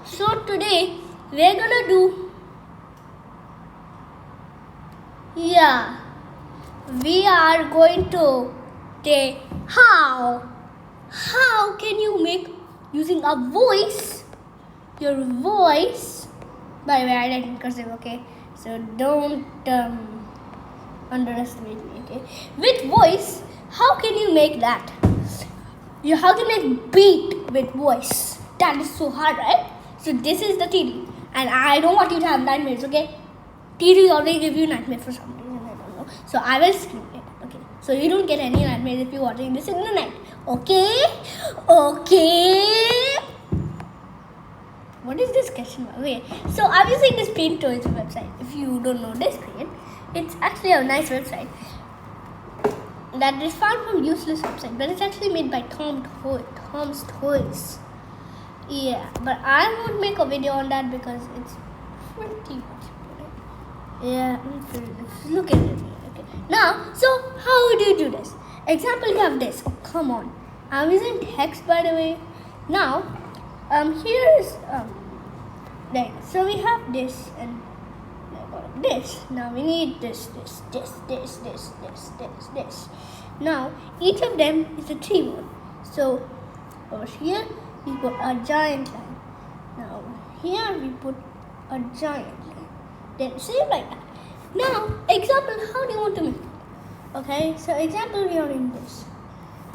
So today we're gonna do, we are going to say how can you make using a voice, your voice. By the way, I didn't cursive, okay? So don't underestimate me, okay? With voice, how can you make that? How can you make beat with voice? That is so hard, right? So this is the theory, and I don't want you to have nightmares, okay? Theory always give you nightmares for some reason, I don't know. So I will screen it, okay? So you don't get any nightmares if you're watching this in the night, okay? Okay. What is this question? Okay, so I'm using this Paint Toys website. If you don't know this Paint, it's actually a nice website that is found from useless website, but it's actually made by Tom's Toys. Yeah, but I won't make a video on that because it's pretty much good. Yeah, look at it. Okay. Now, so how do you do this? Example, you have this. Oh, come on. I'm using text, by the way. Now, here is there. So we have this and this. Now we need this. Now each of them is a tree one. So over here we put a giant line. Now here we put a giant line. Then same like that. Now example, how do you want to make it? Okay, so example, we are in this.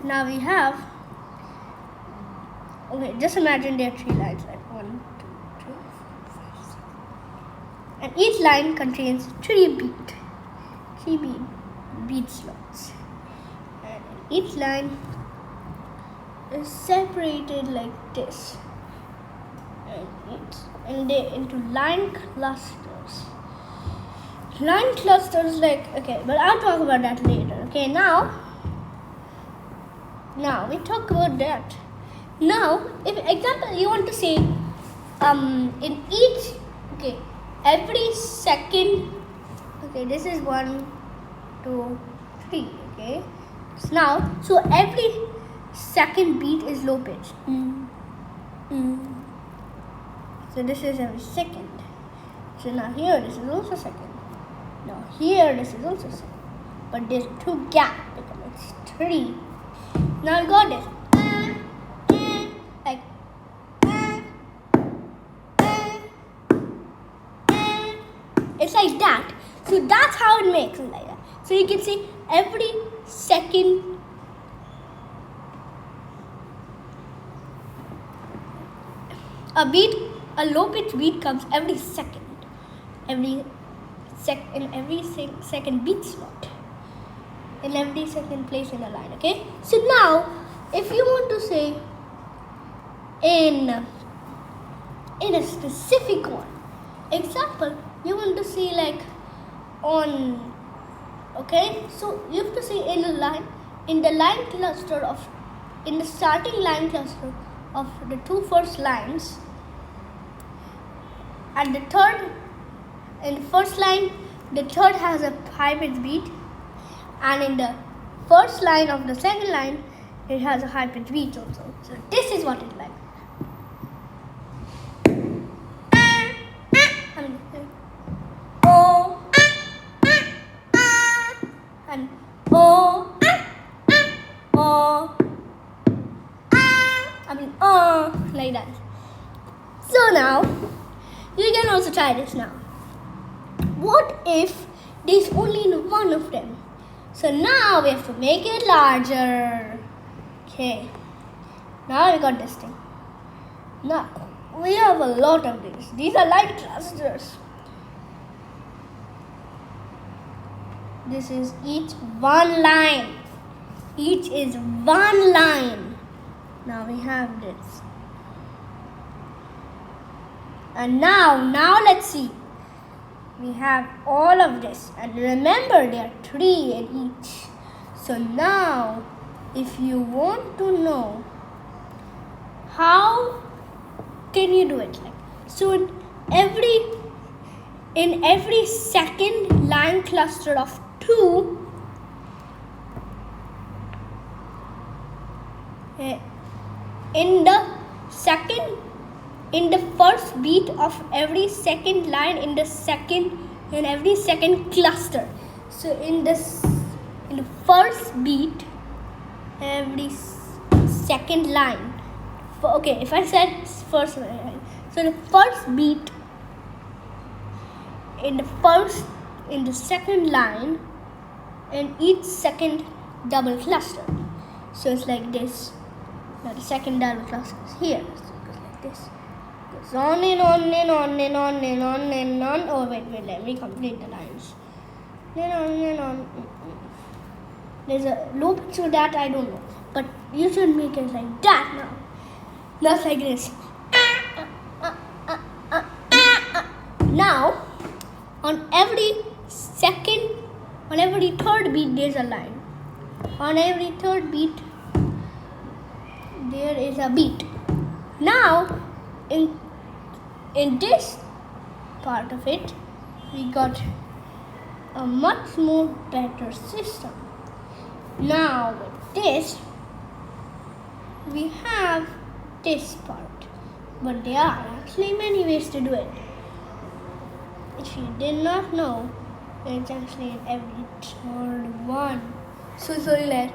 Now we have, okay, just imagine there are three lines, like 1, 2, 3, 4, 5, 6. And each line contains three beat slots. And each line is separated like this. And they into line clusters. Line clusters, like, okay, but I'll talk about that later. Okay, now we talk about that. Now, if example you want to say in each, okay, every second, okay, this is 1, 2, 3, okay. So every second beat is low pitch. So this is every second. So now here this is also second. Now here this is also second. But there's 2 gaps because it's 3. Now I got this. Like it's like that. So that's how it makes it like that. So you can see every second a low pitch beat comes every second. Every second beat slot. In every second place in a line, okay? So now if you want to say in a specific one, example, you want to see like on, okay, so you have to say in the starting line cluster of the 2 first lines, and in the first line the third has a high pitch beat, and in the first line of the second line it has a high pitch beat also. So this is what it's like. Like that. So now you can also try this now. What if there's only one of them? So now we have to make it larger. Okay. Now we got this thing. Now we have a lot of these. These are line clusters. This is each one line. Each is one line. Now we have this. And now let's see. We have all of this. And remember, there are 3 in each. So now, if you want to know how can you do it, like, so in every second line cluster of 2, in in the first beat of every second line in every second cluster. So in the first beat, every second line. Okay, if I said first line, so the first beat in the second line, and each second double cluster. So it's like this. Now the second double cluster is here. So it goes like this. It goes on and on and on and on and on and on. Oh wait, let me complete the lines. Then on and on. There's a loop to that, I don't know. But you should make it like that now. Not like this. Now, on every third beat, there's a line. On every third beat, there is a beat. Now, in this part of it, we got a much more better system. Now, with this, we have this part. But there are actually many ways to do it. If you did not know, it's actually in every third one. So sorry, lad.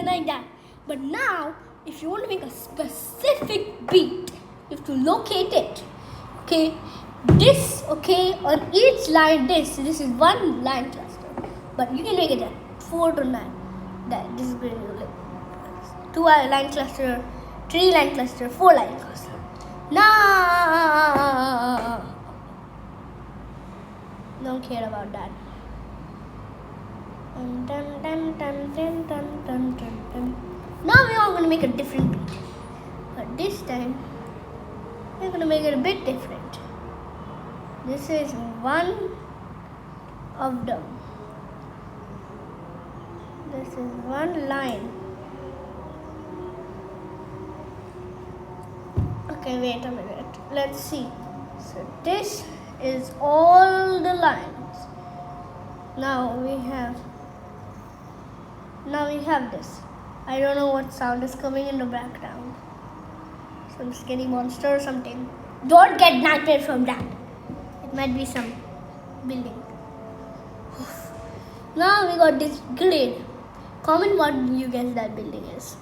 Like that. But now, if you want to make a specific beat, you have to locate it. Okay, this. Okay, on each line, this is one line cluster. But you can make it at 4 to 9. That this is going to be like 2 line cluster, 3 line cluster, 4 line cluster. Now, don't care about that. Now we are going to make a different beat, but this time we're going to make it a bit different. This is one of them. This is one line. Okay, wait a minute. Let's see. So this is all the lines. Now we have this. I don't know what sound is coming in the background. Some scary monster or something. Don't get nightmare from that. It might be some building. Now we got this grid. Comment what you guess that building is.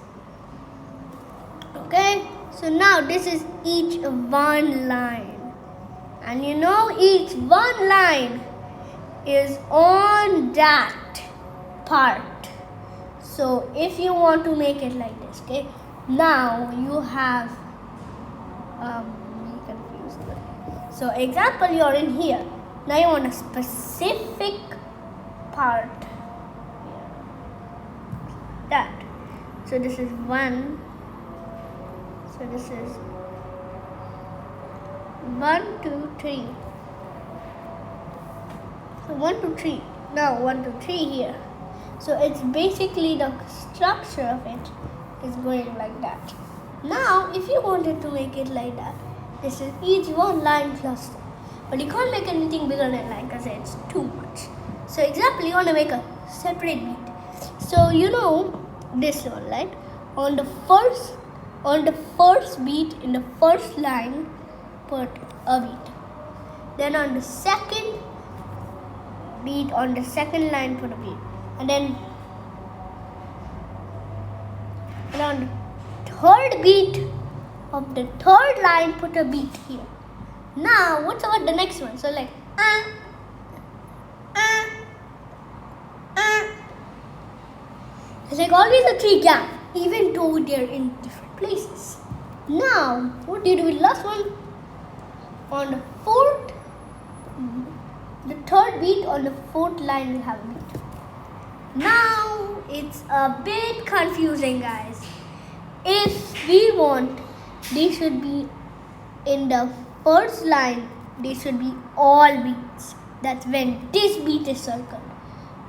Okay, so now this is each one line. And you know each one line is on that part. So if you want to make it like this, okay, now you have confused. So example, you're in here. Now you want a specific part here. That. So this is 1. So this is 1, 2, 3. So 1, 2, 3. Now 1, 2, 3 here. So it's basically the structure of it is going like that. Now, if you wanted to make it like that, this is each one line cluster. But you can't make anything bigger than line because it's too much. So example, you want to make a separate beat. So you know this one, right? On the first beat in the first line, put a beat. Then on the second beat on the second line, put a beat. And then on the third beat of the third line, put a beat here. Now, what's about the next one? So like, it's like always a 3 gap, even though they're in different places. Now, what do you do with the last one? On the third beat on the fourth line, we have a beat. Now, it's a bit confusing, guys. If we want, they should be in the first line, they should be all beats. That's when this beat is circled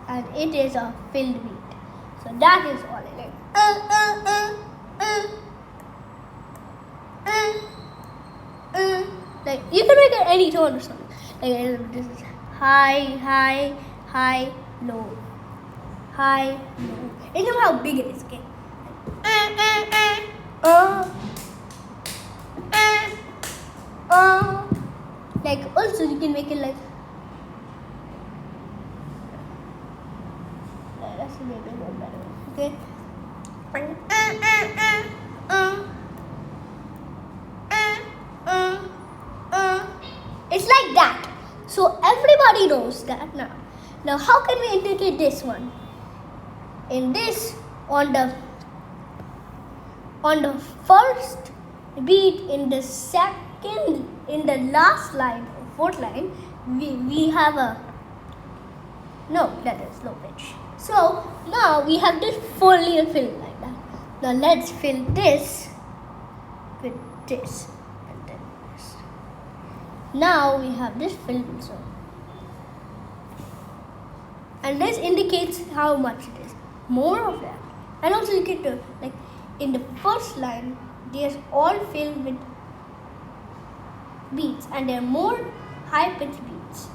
and it is a filled beat. So that is all it is. Like you can make it any tone or something. Like this is high, high, high, low, high, low. You know how big it is, okay? Like also you can make it like that's a bit more better, okay? It's like that. So everybody knows that now. Now how can we indicate this one? In this, on the first beat, in the second, in the last line, fourth line, we have a no, that is low pitch. So now we have this fully filled like that. Now let's fill this with this and then this. Now we have this filled also. And this indicates how much it is. More of that. And also you get to, like in the first line, there's all filled with beats and there are more high pitched beats.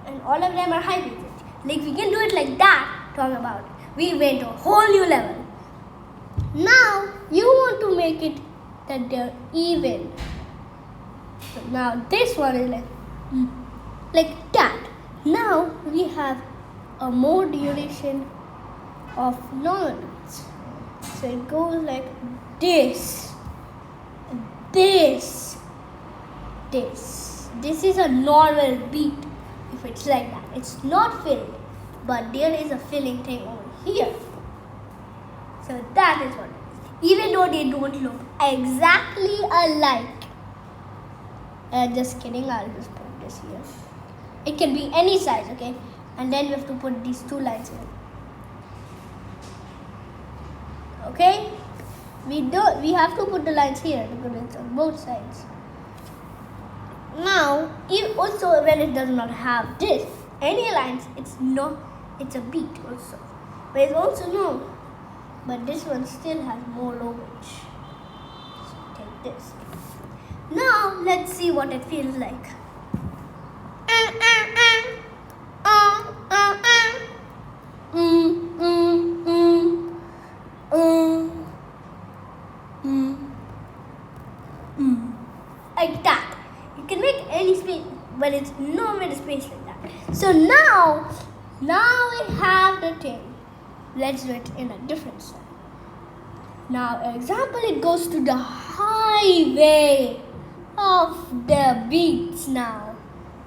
And all of them are high pitched. Like we can do it like that, talk about it. We went to a whole new level. Now you want to make it that they're even. So now this one is like that. Now we have a more duration of normal beats. So it goes like this, this. This is a normal beat if it's like that. It's not filled, but there is a filling thing over here. So that is what it is. Even though they don't look exactly alike. Just kidding, I'll just put this here. It can be any size, okay? And then we have to put these two lines in. Okay? We have to put the lines here because it's on both sides. Now, also when it does not have this, any lines, it's a beat also. But it's also no. But this one still has more low pitch. So take this. Now, let's see what it feels like. Like that. You can make any space, but it's nowhere to space like that. So now we have the thing. Let's do it in a different style. Now, example, it goes to the highway of the beats now.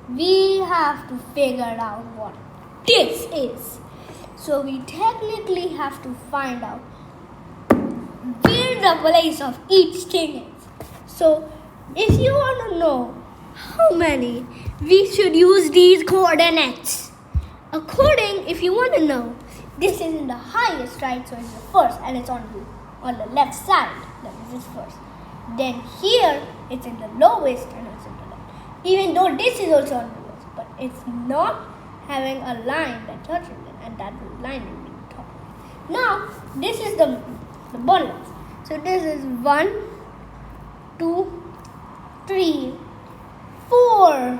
We have to figure out what this is. So we technically have to find out where the place of each thing is. So if you want to know how many, we should use these coordinates. According, if you want to know, this is in the highest, right? So it's the first and it's on the left side. That is this first. Then here, it's in the lowest and it's in the left. Even though this is also on the lowest, but it's not having a line that touches it, and that line will be top. Now, this is the bottom. So this is 1, 2, 3, 4.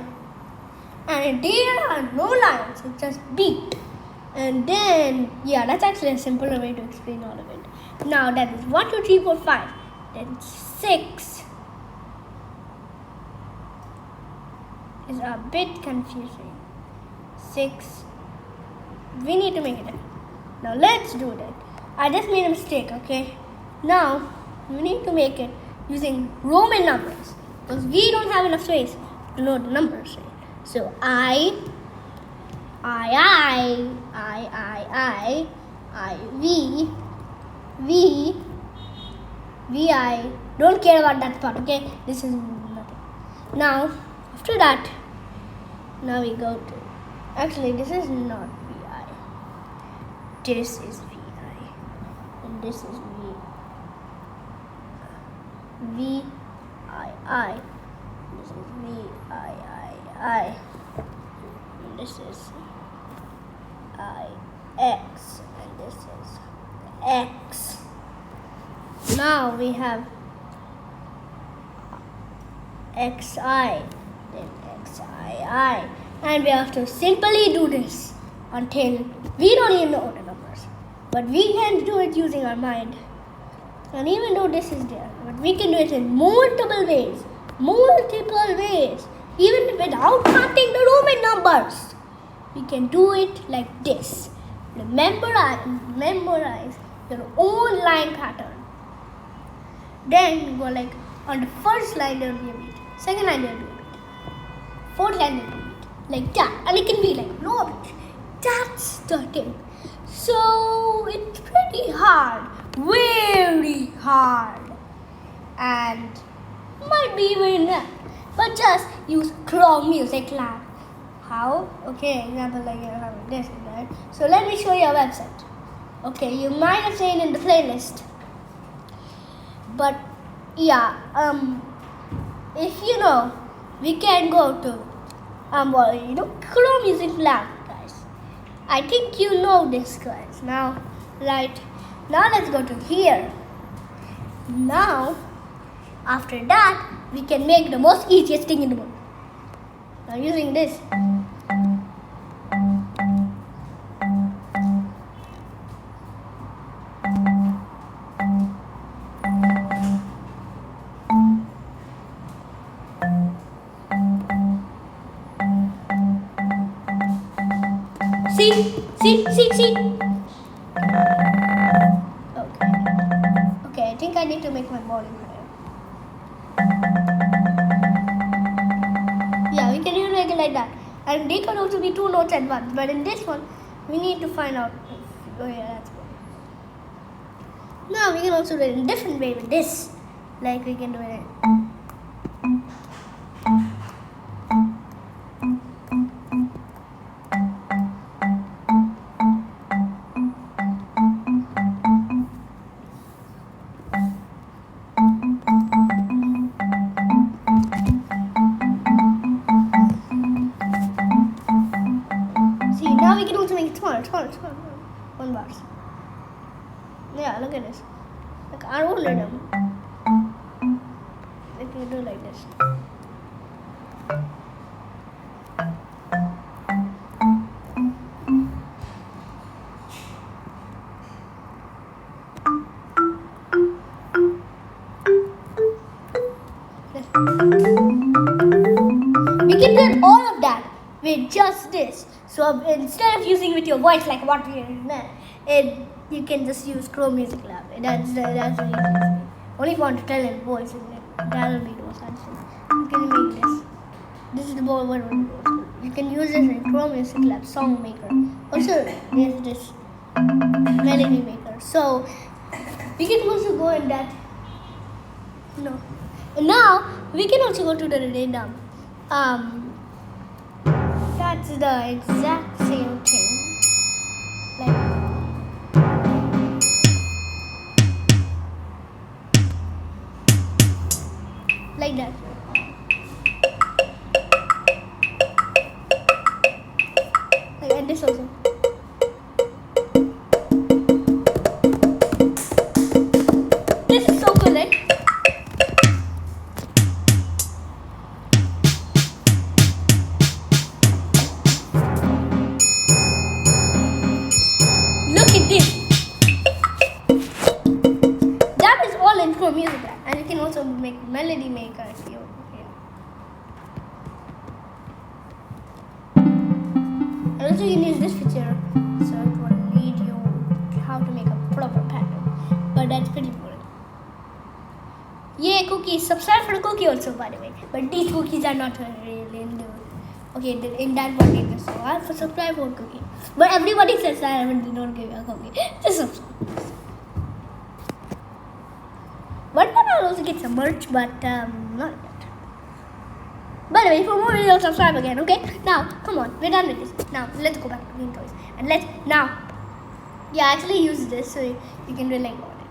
And there are no lines, it's just beat. And then, yeah, that's actually a simpler way to explain all of it. Now that is 1, 2, 3, 4, 5. Then 6 is a bit confusing. 6. We need to make it. Now let's do that. I just made a mistake, okay? Now, we need to make it using Roman numbers. Because we don't have enough space to know the numbers. Right? So I, V, don't care about that part, okay? This is nothing. Now, after that, now we go to, actually this is not VI. This is VI. And this is VII. This is VIII. And this is IX. And this is X. Now we have XI, then XII, and we have to simply do this until we don't even know the numbers. But we can do it using our mind. And even though this is there, but we can do it in multiple ways. Even without counting the Roman numbers. We can do it like this. Memorize your own line pattern. Then go like on the first line there will be a beat. Second line there will be a beat. Fourth line there will be a beat. Like that. And it can be like no beat. That's the thing. So it's pretty hard. Very hard. And might be even that. But just use Chrome Music Lab. How? Okay, example like you're having this and that. So let me show you a website. Okay, you might have seen in the playlist. But yeah, if you know, we can go to Chrome Music Lab, guys. I think you know this, guys. Now let's go to here. Now, after that, we can make the most easiest thing in the world. Now using this. See? Okay, I think I need to make my volume higher. Yeah, we can even make it like that. And they can also be 2 notes at once. But in this one, we need to find out. Oh yeah, that's good. Now we can also do it in a different way with this. Like we can do it. Now we can also make it smaller. 1 bars. Yeah, look at this. Like our own rhythm. Like we do like this. We can do all of that with just this. So instead of using with your voice like what we are doing, you can just use Chrome Music Lab. That's the easiest way. Only want to tell in voice, that will be the most answer. You can make this. This is the one. You can use this in Chrome Music Lab Song Maker. Also, there's this Melody Maker. So we can also go in that. No. And now we can also go to the rhythm. That's the exact same thing. Like that. And this also. This is so cool, right? Look at this. That is all in Chrome Music Lab. And you can also make Melody Maker if you And also you can use this feature, so it will lead you how to make a proper pattern. But that's pretty boring. Yeah, cookies. Subscribe for the cookie also, by the way. But these cookies are not really in the in that one video. So I'll subscribe for cookie. But everybody says that I don't give you a cookie. Just subscribe. One time I'll also get some merch, but not yet. By the way, for more videos, subscribe again, okay? Now, come on, we're done with this. Now, let's go back to Green Toys. And actually use this so you can relate on it.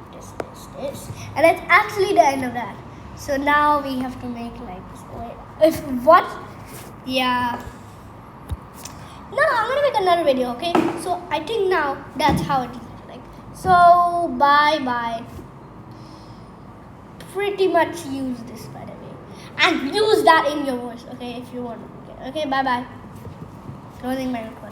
This. And that's actually the end of that. So now we have to make like this. What? Yeah. No, I'm gonna make another video, okay? So I think now that's how it is like. So bye. Pretty much use this, by the way, and use that in your voice, okay, if you want. Okay, bye. Closing my recording.